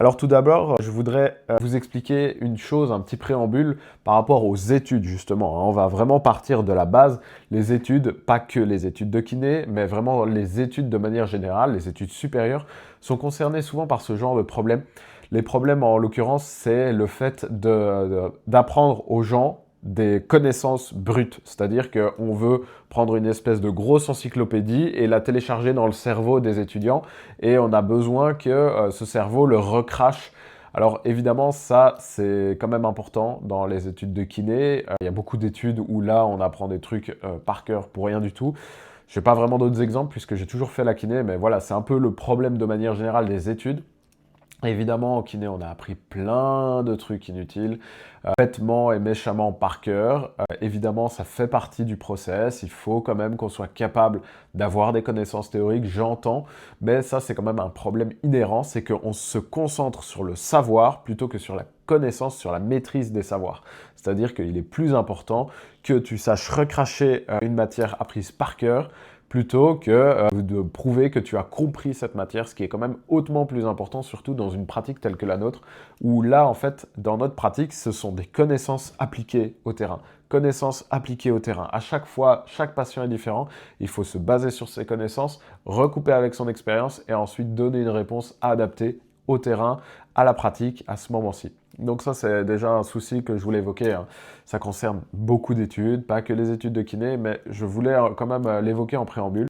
Alors tout d'abord, je voudrais vous expliquer une chose, un petit préambule par rapport aux études justement, hein. On va vraiment partir de la base, les études, pas que les études de kiné, mais vraiment les études de manière générale, les études supérieures, sont concernées souvent par ce genre de problème. Les problèmes en l'occurrence, c'est le fait d'apprendre aux gens des connaissances brutes, c'est-à-dire qu'on veut prendre une espèce de grosse encyclopédie et la télécharger dans le cerveau des étudiants et on a besoin que ce cerveau le recrache. Alors évidemment, ça c'est quand même important dans les études de kiné. Il y a beaucoup d'études où là on apprend des trucs par cœur pour rien du tout. Je n'ai pas vraiment d'autres exemples puisque j'ai toujours fait la kiné, mais voilà, c'est un peu le problème de manière générale des études. Évidemment, en kiné, on a appris plein de trucs inutiles, bêtement et méchamment par cœur. Évidemment, ça fait partie du process. Il faut quand même qu'on soit capable d'avoir des connaissances théoriques, j'entends, mais ça, c'est quand même un problème inhérent, c'est qu'on se concentre sur le savoir plutôt que sur la connaissance, sur la maîtrise des savoirs. C'est-à-dire qu'il est plus important que tu saches recracher une matière apprise par cœur plutôt que de prouver que tu as compris cette matière, ce qui est quand même hautement plus important, surtout dans une pratique telle que la nôtre, où là, en fait, dans notre pratique, ce sont des connaissances appliquées au terrain. Connaissances appliquées au terrain. À chaque fois, chaque patient est différent, il faut se baser sur ses connaissances, recouper avec son expérience et ensuite donner une réponse adaptée au terrain, à la pratique, à ce moment-ci. Donc ça, c'est déjà un souci que je voulais évoquer, hein. Ça concerne beaucoup d'études, pas que les études de kiné, mais je voulais quand même l'évoquer en préambule.